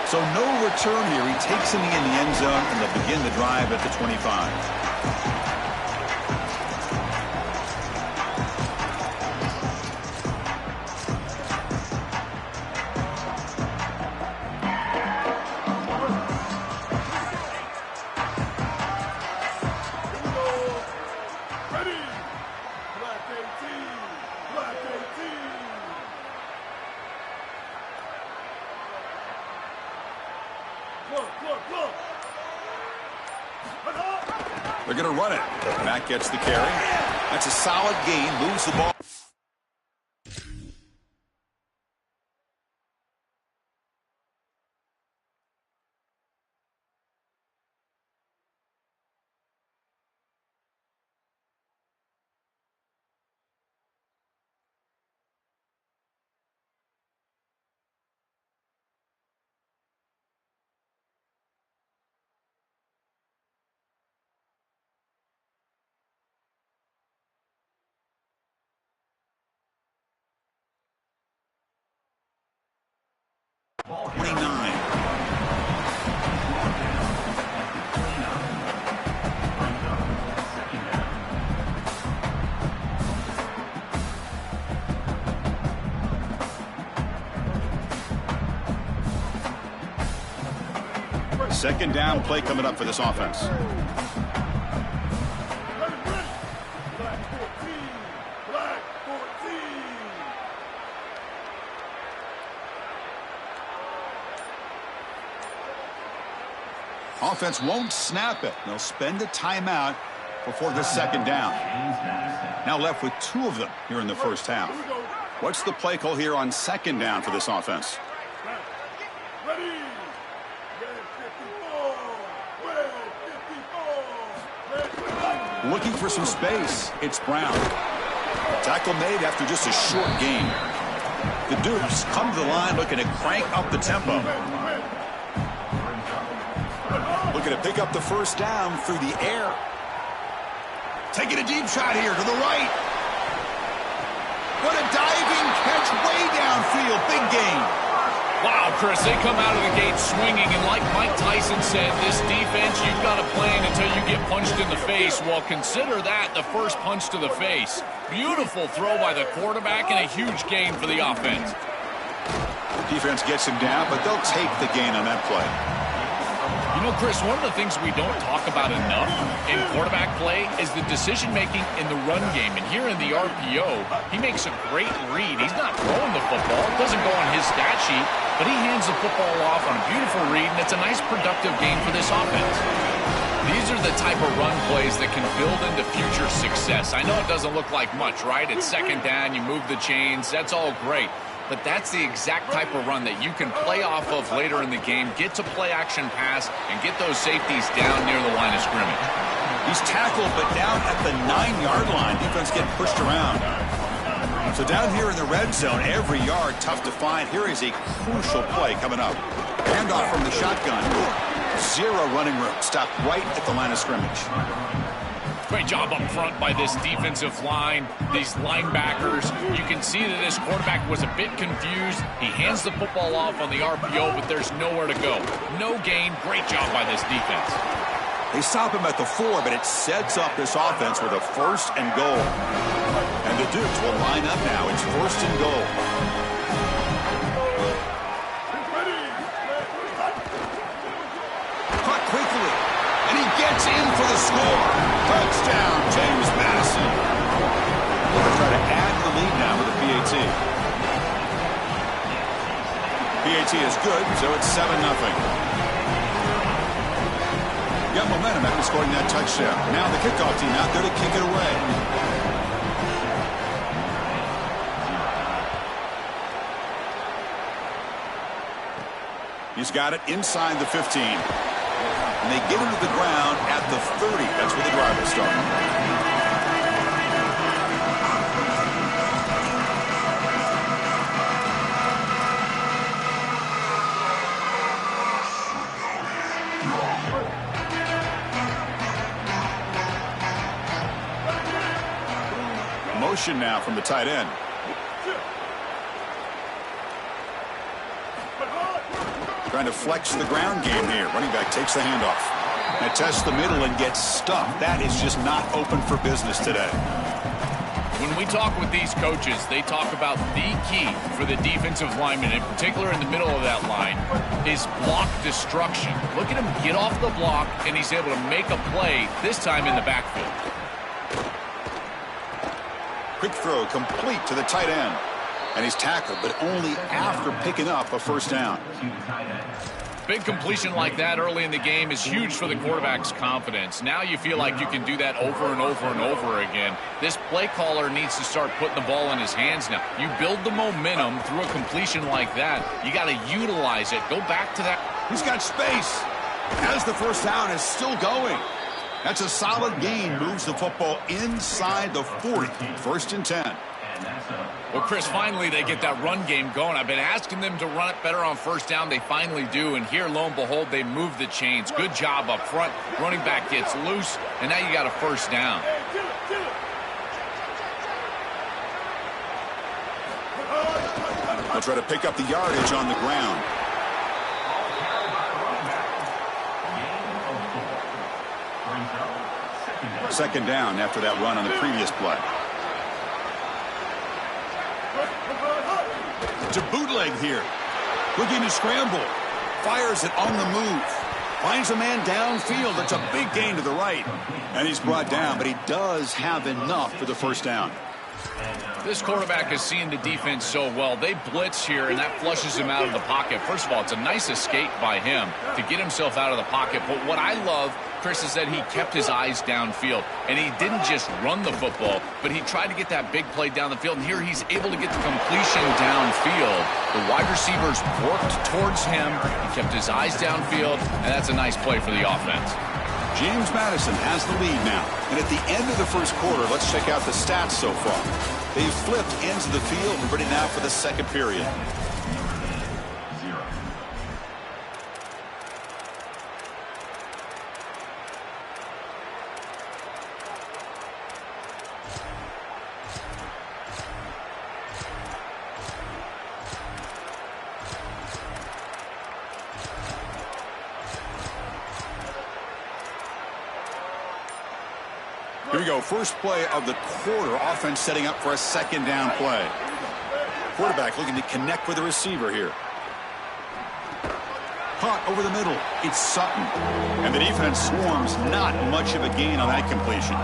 So no return here. He takes him in the end zone, and they'll begin the drive at the 25. They're going to run it. Matt gets the carry. That's a solid gain. Moves the ball. Second down play coming up for this offense. Offense won't snap it. They'll spend a timeout before the second down. Now left with 2 of them here in the first half. What's the play call here on second down for this offense? Looking for some space. It's Brown. Tackle made after just a short gain. The Dukes come to the line looking to crank up the tempo. Looking to pick up the first down through the air. Taking a deep shot here to the right. What a diving catch way downfield. Big gain. Wow, Chris, they come out of the gate swinging, and like Mike Tyson said, this defense, you've got to plan until you get punched in the face. Well, consider that the first punch to the face. Beautiful throw by the quarterback and a huge gain for the offense. Defense gets him down, but they'll take the gain on that play. You know, Chris, one of the things we don't talk about enough in quarterback play is the decision-making in the run game. And here in the RPO, he makes a great read. He's not throwing the football. It doesn't go on his stat sheet, but he hands the football off on a beautiful read, and it's a nice productive game for this offense. These are the type of run plays that can build into future success. I know it doesn't look like much, right? It's second down, you move the chains, that's all great. But that's the exact type of run that you can play off of later in the game, get to play action pass, and get those safeties down near the line of scrimmage. He's tackled, but down at the 9-yard line. Defense getting pushed around. So down here in the red zone, every yard tough to find. Here is a crucial play coming up. Handoff from the shotgun. 0 running room. Stopped right at the line of scrimmage. Great job up front by this defensive line, these linebackers. You can see that this quarterback was a bit confused. He hands the football off on the RPO, but there's nowhere to go. No gain. Great job by this defense. They stop him at the 4, but it sets up this offense with a 1st and goal. And the Dukes will line up now. It's 1st and goal. Caught quickly, and he gets in for the score. Touchdown, James Madison. They'll try to add the lead now with a PAT. PAT is good, so it's 7-0. Got momentum after scoring that touchdown. Now the kickoff team out there to kick it away. He's got it inside the 15. And they get him to the ground at the 30. That's where the drive will start. Motion now from the tight end. Trying to flex the ground game here. Running back takes the handoff. And tests the middle and gets stuffed. That is just not open for business today. When we talk with these coaches, they talk about the key for the defensive lineman, in particular in the middle of that line, is block destruction. Look at him get off the block, and he's able to make a play, this time in the backfield. Quick throw complete to the tight end. And he's tackled, but only after picking up a first down. Big completion like that early in the game is huge for the quarterback's confidence. Now you feel like you can do that over and over and over again. This play caller needs to start putting the ball in his hands now. You build the momentum through a completion like that. You got to utilize it. Go back to that. He's got space. As the first down is still going. That's a solid gain. Moves the football inside the 40. 1st and 10. Well, Chris, finally they get that run game going. I've been asking them to run it better on first down. They finally do, and here, lo and behold, they move the chains. Good job up front. Running back gets loose, and now you got a first down. They'll try to pick up the yardage on the ground. Second down after that run on the previous play. To bootleg here. Looking to scramble. Fires it on the move. Finds a man downfield. It's a big gain to the right. And he's brought down, but he does have enough for the first down. This quarterback is seeing the defense so well. They blitz here, and that flushes him out of the pocket. First of all, it's a nice escape by him to get himself out of the pocket. But what I love, Chris, is that he kept his eyes downfield. And he didn't just run the football, but he tried to get that big play down the field. And here he's able to get the completion downfield. The wide receivers worked towards him. He kept his eyes downfield, and that's a nice play for the offense. James Madison has the lead now. And at the end of the first quarter, let's check out the stats so far. They've flipped ends of the field and ready now for the second period. Here we go. First play of the quarter. Offense setting up for a second down play. Quarterback looking to connect with the receiver here. Caught over the middle. It's Sutton. And the defense swarms. Not much of a gain on that completion.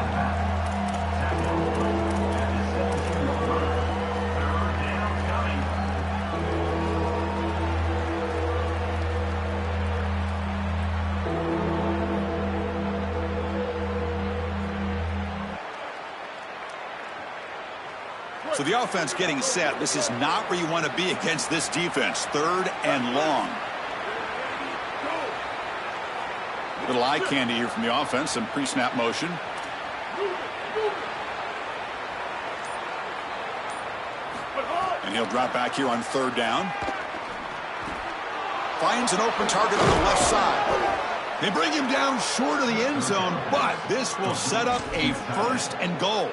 So the offense getting set. This is not where you want to be against this defense. 3rd and long. Little eye candy here from the offense. Some pre-snap motion. And he'll drop back here on 3rd down. Finds an open target on the left side. They bring him down short of the end zone, but this will set up a 1st and goal.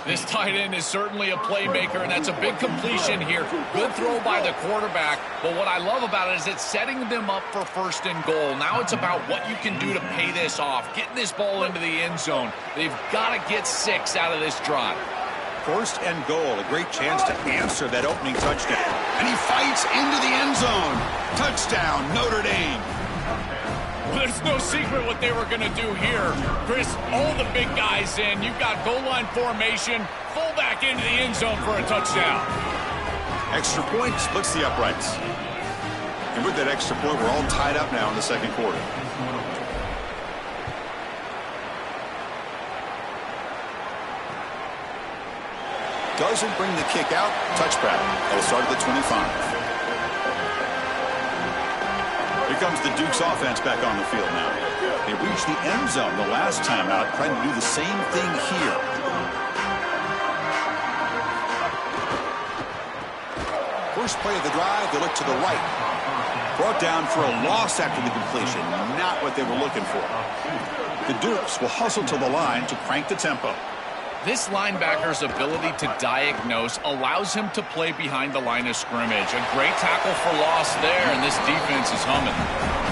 This tight end is certainly a playmaker, and that's a big completion here. Good throw by the quarterback, but what I love about it is it's setting them up for 1st and goal. Now it's about what you can do to pay this off, getting this ball into the end zone. They've got to get 6 out of this drive. 1st and goal, a great chance to answer that opening touchdown. And he fights into the end zone. Touchdown, Notre Dame. There's no secret what they were going to do here. Chris, all the big guys in. You've got goal line formation, fullback into the end zone for a touchdown. Extra point splits the uprights. And with that extra point, we're all tied up now in the second quarter. Doesn't bring the kick out. Touchback. That'll start at the 25. Here comes the Duke's offense back on the field now. They reached the end zone the last time out, trying to do the same thing here. First play of the drive, they look to the right. Brought down for a loss after the completion. Not what they were looking for. The Dukes will hustle to the line to crank the tempo. This linebacker's ability to diagnose allows him to play behind the line of scrimmage. A great tackle for loss there, and this defense is humming.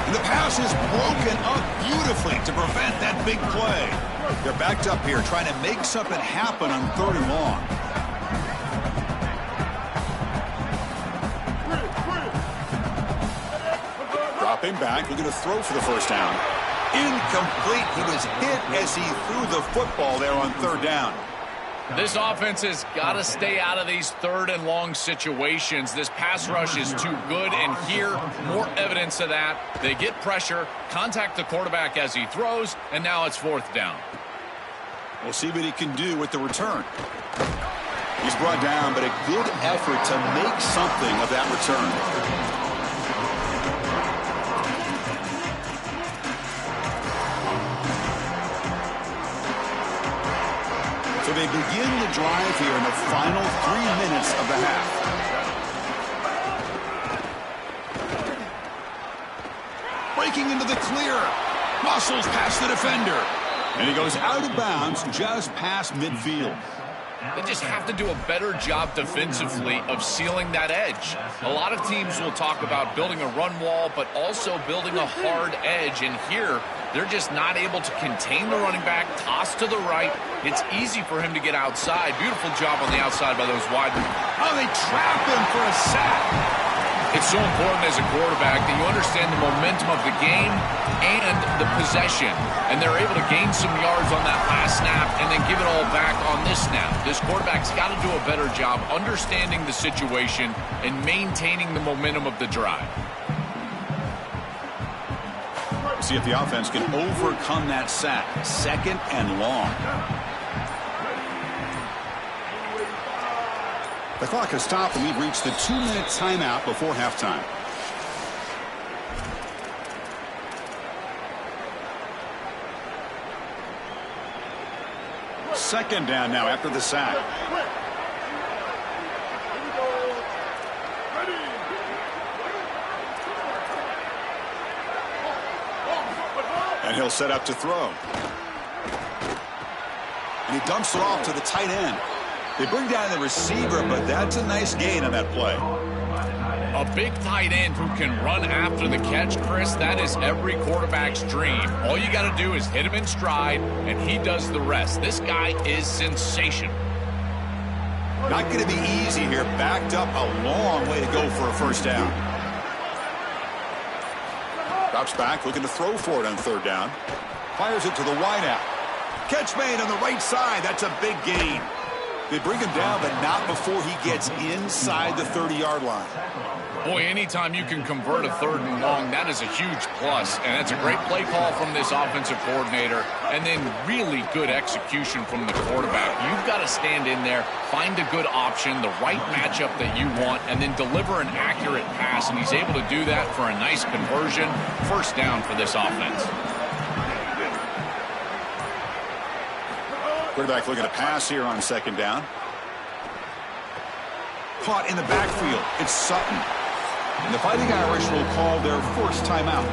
And the pass is broken up beautifully to prevent that big play. They're backed up here trying to make something happen on 3rd and long. Dropping back, looking to throw for the first down. Incomplete. He was hit as he threw the football there on 3rd down. This offense has got to stay out of these 3rd and long situations. This pass rush is too good, and here, more evidence of that. They get pressure, contact the quarterback as he throws, and now it's 4th down. We'll see what he can do with the return. He's brought down, but a good effort to make something of that return. So they begin the drive here in the final 3 minutes of the half. Breaking into the clear. Muscles past the defender. And he goes out of bounds just past midfield. They just have to do a better job defensively of sealing that edge. A lot of teams will talk about building a run wall, but also building a hard edge. And here, they're just not able to contain the running back, toss to the right. It's easy for him to get outside. Beautiful job on the outside by those wide receivers. Oh, they trap him for a sack. It's so important as a quarterback that you understand the momentum of the game and the possession. And they're able to gain some yards on that last snap and then give it all back on this snap. This quarterback's got to do a better job understanding the situation and maintaining the momentum of the drive. See if the offense can overcome that sack. 2nd and long. The clock has stopped, and we've reached the 2-minute timeout before halftime. Second down now after the sack. And he'll set up to throw. And he dumps it off to the tight end. They bring down the receiver, but that's a nice gain on that play. A big tight end who can run after the catch, Chris, that is every quarterback's dream. All you got to do is hit him in stride, and he does the rest. This guy is sensational. Not going to be easy here. Backed up a long way to go for a first down. Drops back, looking to throw for it on 3rd down. Fires it to the wideout. Catch made on the right side. That's a big gain. They bring him down, but not before he gets inside the 30-yard line. Boy, anytime you can convert a 3rd and long, that is a huge plus. And that's a great play call from this offensive coordinator. And then really good execution from the quarterback. You've got to stand in there, find a good option, the right matchup that you want, and then deliver an accurate pass. And he's able to do that for a nice conversion. First down for this offense. Quarterback looking to pass here on 2nd down. Caught in the backfield. It's Sutton. And the Fighting Irish will call their first timeout.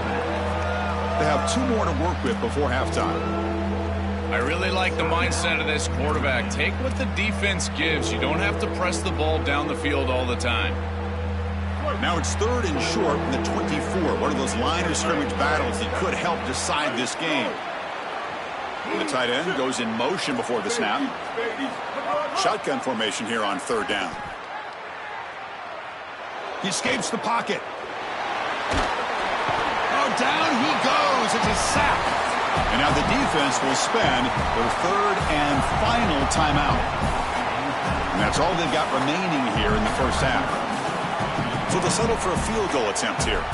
They have 2 more to work with before halftime. I really like the mindset of this quarterback. Take what the defense gives. You don't have to press the ball down the field all the time. Now it's 3rd and short from the 24. One of those line of scrimmage battles that could help decide this game. The tight end goes in motion before the snap. Shotgun formation here on 3rd down. He escapes the pocket. Oh, down he goes. It's a sack. And now the defense will spend their 3rd and final timeout. And that's all they've got remaining here in the first half. So they'll settle for a field goal attempt here.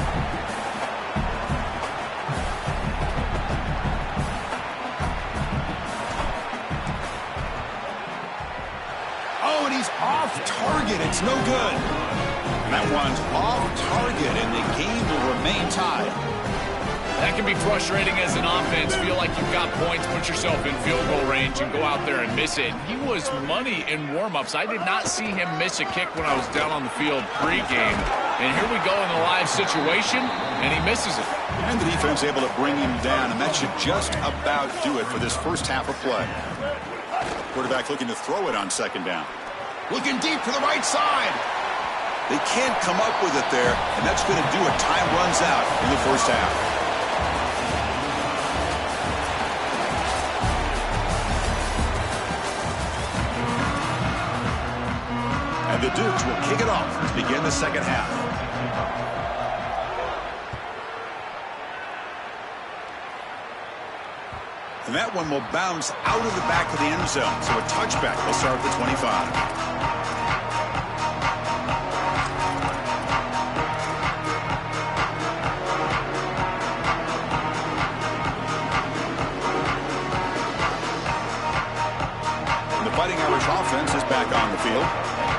Oh, and he's off target. It's no good. And that one's off target, and the game will remain tied. That can be frustrating as an offense. Feel like you've got points, put yourself in field goal range, and go out there and miss it. He was money in warm-ups. I did not see him miss a kick when I was down on the field pregame. And here we go in the live situation, and he misses it. And the defense able to bring him down, and that should just about do it for this first half of play. Quarterback looking to throw it on second down. Looking deep to the right side. They can't come up with it there, and that's going to do it. Time runs out in the first half. And the Dukes will kick it off to begin the second half. And that one will bounce out of the back of the end zone. So a touchback will start at the 25. And the Fighting Irish offense is back on the field.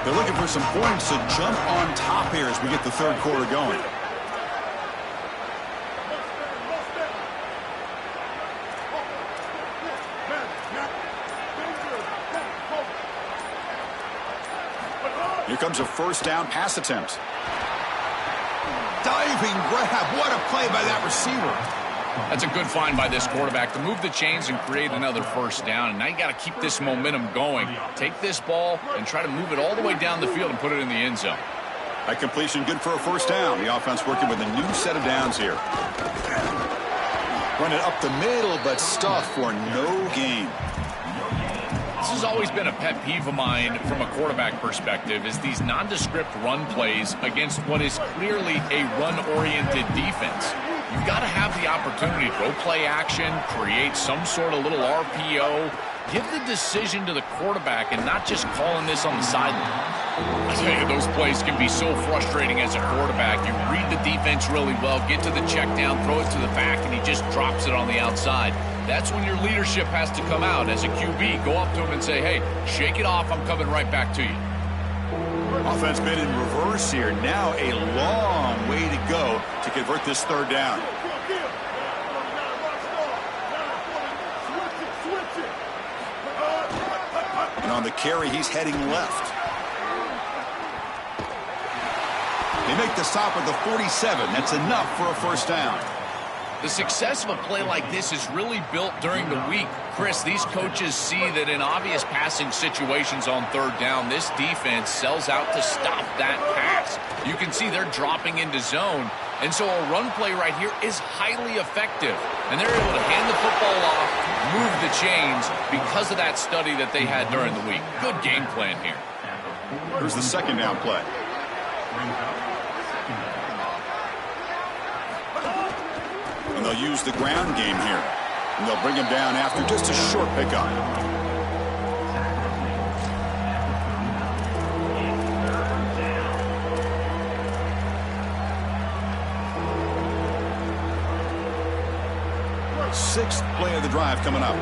They're looking for some points to jump on top here as we get the third quarter going. Here comes a first down pass attempt. Diving grab. What a play by that receiver. That's a good find by this quarterback to move the chains and create another first down. And now you got to keep this momentum going. Take this ball and try to move it all the way down the field and put it in the end zone. That completion good for a first down. The offense working with a new set of downs here. Run it up the middle, but stuffed for no gain. This has always been a pet peeve of mine from a quarterback perspective, is these nondescript run plays against what is clearly a run-oriented defense. You've got to have the opportunity to go play action, create some sort of little RPO, give the decision to the quarterback and not just calling this on the sideline. I tell you, those plays can be so frustrating as a quarterback. You read the defense really well, get to the check down, throw it to the back, and he just drops it on the outside. That's when your leadership has to come out as a QB. Go up to him and say, hey, shake it off. I'm coming right back to you. Offense been in reverse here. Now a long way to go to convert this third down. And on the carry, he's heading left. They make the stop at the 47. That's enough for a first down. The success of a play like this is really built during the week. Chris, these coaches see that in obvious passing situations on third down, this defense sells out to stop that pass. You can see they're dropping into zone. And so a run play right here is highly effective. And they're able to hand the football off, move the chains because of that study that they had during the week. Good game plan here. Here's the second down play. And they'll use the ground game here. And they'll bring him down after just a short pickup. Sixth play of the drive coming up.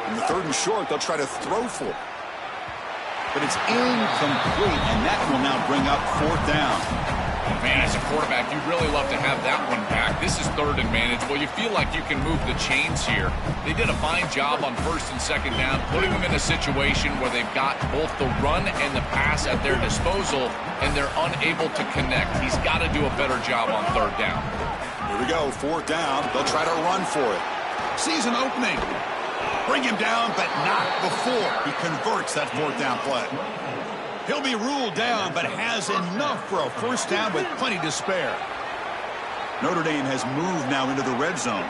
In the third and short, they'll try to throw for it. But it's incomplete, and that will now bring up fourth down. Man, as a quarterback, you'd really love to have that one back. This is third and manageable. You feel like you can move the chains here. They did a fine job on first and second down, putting them in a situation where they've got both the run and the pass at their disposal, and they're unable to connect. He's got to do a better job on third down. Here we go, fourth down. They'll try to run for it. Sees an opening. Bring him down, but not before he converts that fourth down play. He'll be ruled down, but has enough for a first down with plenty to spare. Notre Dame has moved now into the red zone.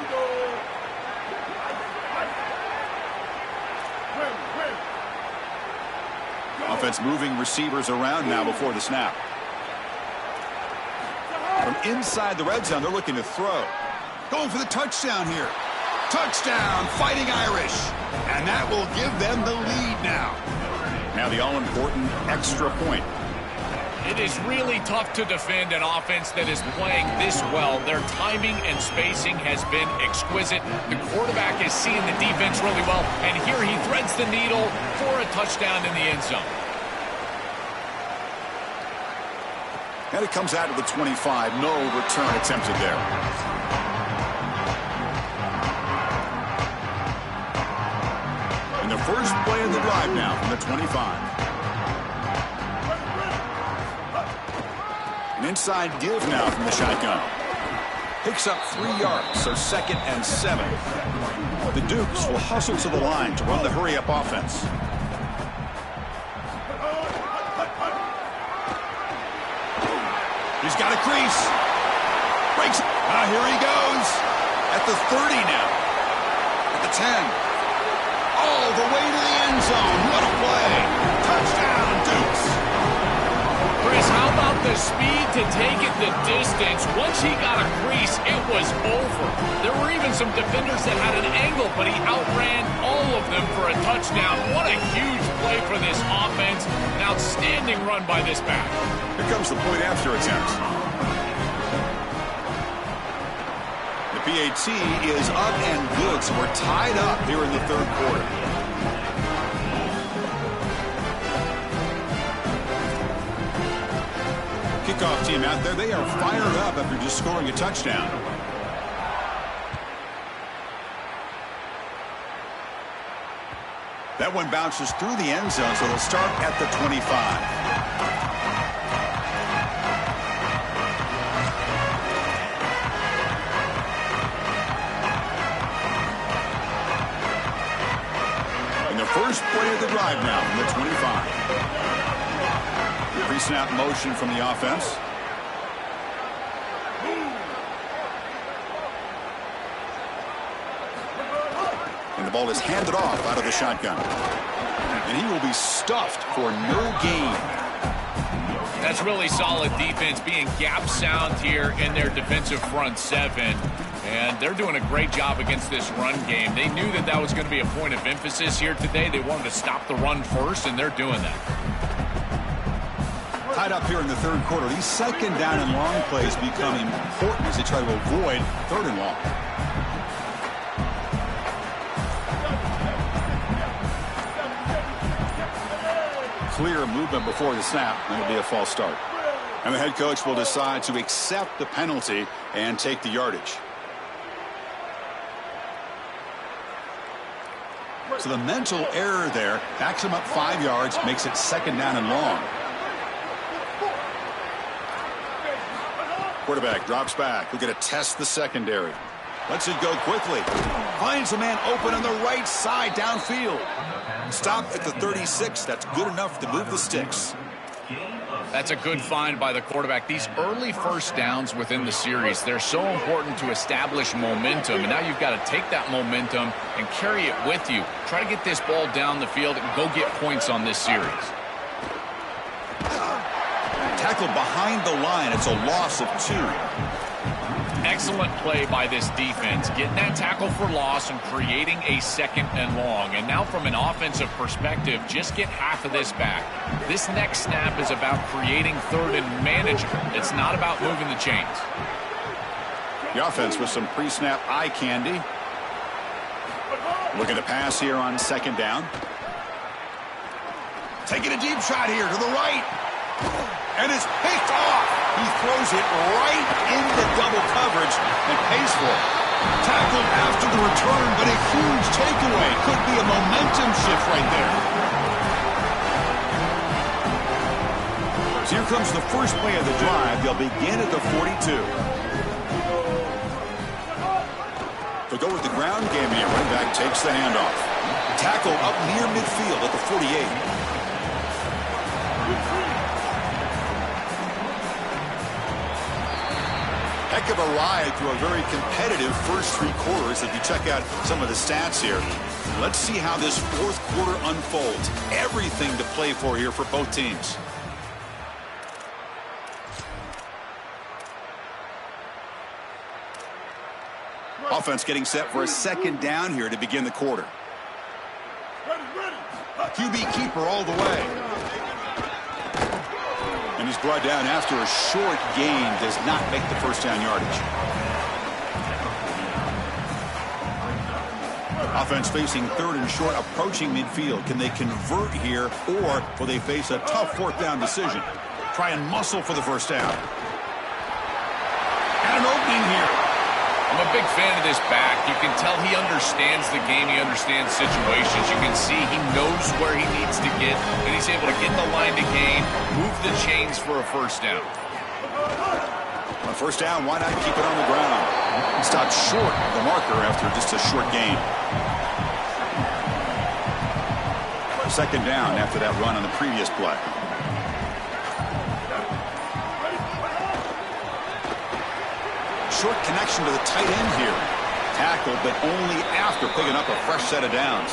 Offense moving receivers around now before the snap. From inside the red zone, they're looking to throw. Going for the touchdown here. Touchdown, Fighting Irish. And that will give them the lead now. Now the all-important extra point. It is really tough to defend an offense that is playing this well. Their timing and spacing has been exquisite. The quarterback is seeing the defense really well. And here he threads the needle for a touchdown in the end zone. And it comes out of the 25. No return attempted there. And the first play of the drive now from the 25. An inside give now from the shotgun. Picks up 3 yards, so 2nd and 7. The Dukes will hustle to the line to run the hurry-up offense. He's got a crease. Breaks it. Here he goes. At the 30 now. At the 10. All the way to the end zone. What a play. Touchdown, Dukes. Chris, how about the speed to take it the distance? Once he got a crease, it was over. There were even some defenders that had an angle, but he outran all of them for a touchdown. What a huge play for this offense. An outstanding run by this back. Here comes the point after attempt. The PAT is up and good, so we're tied up here in the 3rd quarter. Kickoff team out there, they are fired up after just scoring a touchdown. That one bounces through the end zone, so they'll start at the 25. First play of the drive now from the 25. Pre-snap motion from the offense. And the ball is handed off out of the shotgun. And he will be stuffed for no gain. That's really solid defense, being gap sound here in their defensive front 7. And they're doing a great job against this run game. They knew that that was going to be a point of emphasis here today. They wanted to stop the run first, and they're doing that. Tied up here in the 3rd quarter. These 2nd down and long plays become important as they try to avoid 3rd and long. Clear movement before the snap, and it'll be a false start. And the head coach will decide to accept the penalty and take the yardage. So the mental error there backs him up 5 yards, makes it 2nd down and long. Quarterback drops back. We're going to test the secondary. Lets it go quickly. Finds a man open on the right side downfield. Stop at the 36. That's good enough to move the sticks. That's a good find by the quarterback. These early first downs within the series, they're so important to establish momentum. And now you've got to take that momentum and carry it with you. Try to get this ball down the field and go get points on this series. Tackle behind the line. It's a loss of 2. Excellent play by this defense, getting that tackle for loss and creating a 2nd and long. And now from an offensive perspective, just get half of this back. This next snap is about creating 3rd and manageable. It's not about moving the chains. The offense with some pre-snap eye candy. Looking to pass here on 2nd down. Taking a deep shot here to the right. And it's picked off. He throws it right into double coverage and pays for it. Tackled after the return, but a huge takeaway. Could be a momentum shift right there. So here comes the first play of the drive. They'll begin at the 42. They'll go with the ground game here. Running back takes the handoff. Tackle up near midfield at the 48. Heck of a ride through a very competitive first 3 quarters. If you check out some of the stats here, let's see how this 4th quarter unfolds. Everything to play for here for both teams. Offense getting set for a 2nd down here to begin the quarter. QB keeper all the way. And he's brought down after a short gain. Does not make the first down yardage. Offense facing 3rd and short, approaching midfield. Can they convert here, or will they face a tough 4th down decision? Try and muscle for the first down. And an opening here. I'm a big fan of this back. You can tell he understands the game. He understands situations. You can see he knows where he needs to get, and he's able to get the line to gain, move the chains for a first down. On first down, why not keep it on the ground? Stopped short of the marker after just a short gain. Second down after that run on the previous play. Short connection to the tight end here. Tackle, but only after picking up a fresh set of downs.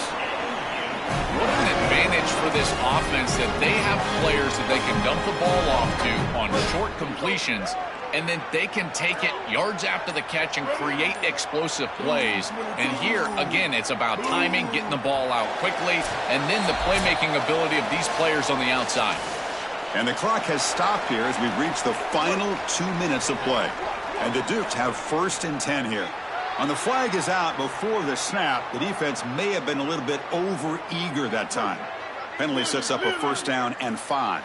What an advantage for this offense that they have players that they can dump the ball off to on short completions, and then they can take it yards after the catch and create explosive plays. And here, again, it's about timing, getting the ball out quickly, and then the playmaking ability of these players on the outside. And the clock has stopped here as we've reached the final 2 minutes of play. And the Dukes have 1st and 10 here. On the flag is out before the snap. The defense may have been a little bit over-eager that time. Penalty sets up a 1st down and 5.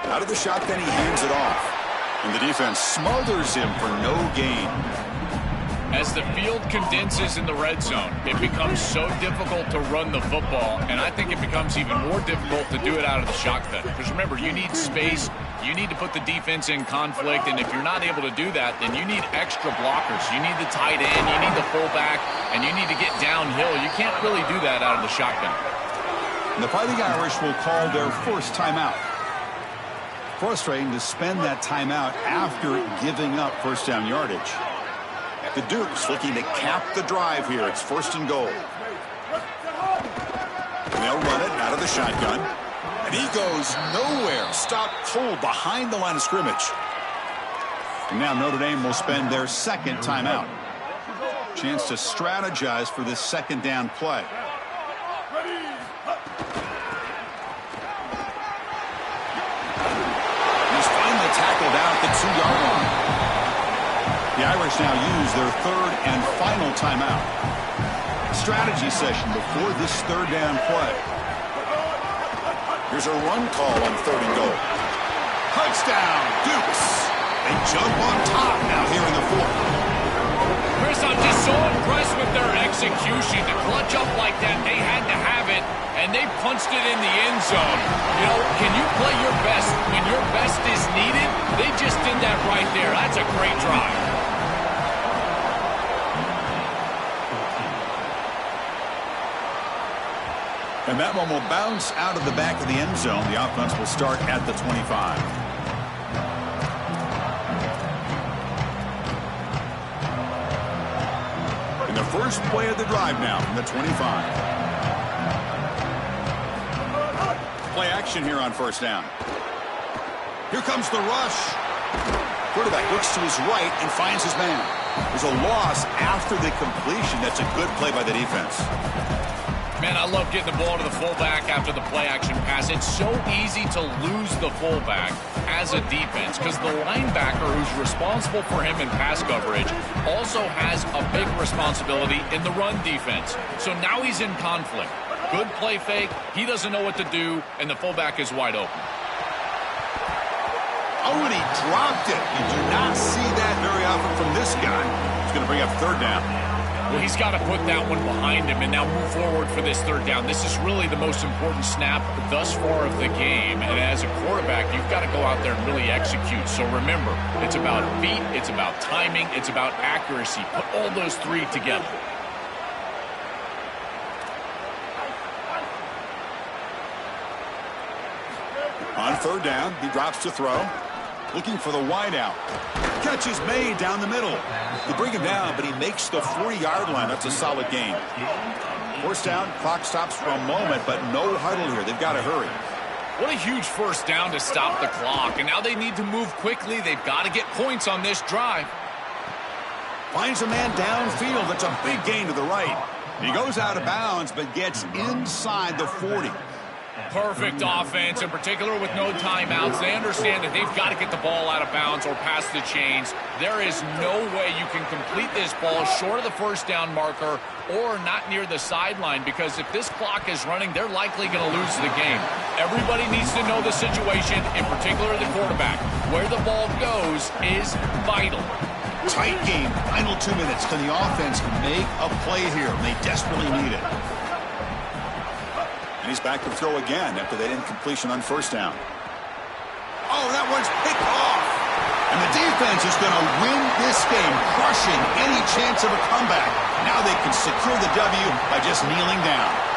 Out of the shotgun, he hands it off. And the defense smothers him for no gain. As the field condenses in the red zone, it becomes so difficult to run the football, and I think it becomes even more difficult to do it out of the shotgun. Because remember, you need space, you need to put the defense in conflict, and if you're not able to do that, then you need extra blockers. You need the tight end, you need the fullback, and you need to get downhill. You can't really do that out of the shotgun. And the Fighting Irish will call their first timeout. Frustrating to spend that timeout after giving up first down yardage. The Dukes looking to cap the drive here. It's 1st and goal. And they'll run it out of the shotgun. And he goes nowhere. Stopped cold behind the line of scrimmage. And now Notre Dame will spend their 2nd timeout. Chance to strategize for this 2nd down play. He's finally tackled out at the 2-yard line. The Irish now use their 3rd and final timeout. Strategy session before this 3rd down play. Here's a run call on 3rd and goal. Touchdown, Dukes. They jump on top now here in the 4th. Chris, I'm just so impressed with their execution. To clutch up like that, they had to have it, and they punched it in the end zone. You know, can you play your best when your best is needed? They just did that right there. That's a great drive. And that one will bounce out of the back of the end zone. The offense will start at the 25. And the first play of the drive now from the 25. Play action here on first down. Here comes the rush. Quarterback looks to his right and finds his man. There's a loss after the completion. That's a good play by the defense. Man, I love getting the ball to the fullback after the play-action pass. It's so easy to lose the fullback as a defense because the linebacker who's responsible for him in pass coverage also has a big responsibility in the run defense. So now he's in conflict. Good play fake. He doesn't know what to do, and the fullback is wide open. Oh, and he dropped it. You do not see that very often from this guy. He's going to bring up 3rd down. Well, he's got to put that one behind him and now move forward for this 3rd down. This is really the most important snap thus far of the game. And as a quarterback, you've got to go out there and really execute. So remember, it's about feet, it's about timing, it's about accuracy. Put all those 3 together. On 3rd down, he drops to throw. Looking for the wideout. Catch is made down the middle. They bring him down, but he makes the 40-yard line. That's a solid gain. 1st down, clock stops for a moment, but no huddle here. They've got to hurry. What a huge 1st down to stop the clock. And now they need to move quickly. They've got to get points on this drive. Finds a man downfield. That's a big gain to the right. He goes out of bounds, but gets inside the 40. Perfect offense, in particular with no timeouts. They understand that they've got to get the ball out of bounds or past the chains. There is no way you can complete this ball short of the 1st down marker or not near the sideline, because if this clock is running, they're likely going to lose the game. Everybody needs to know the situation, in particular the quarterback. Where the ball goes is vital. Tight game. Final 2 minutes. Can the offense make a play here? They desperately need it. And he's back to throw again after that incompletion on 1st down. Oh, that one's picked off. And the defense is going to win this game, crushing any chance of a comeback. Now they can secure the W by just kneeling down.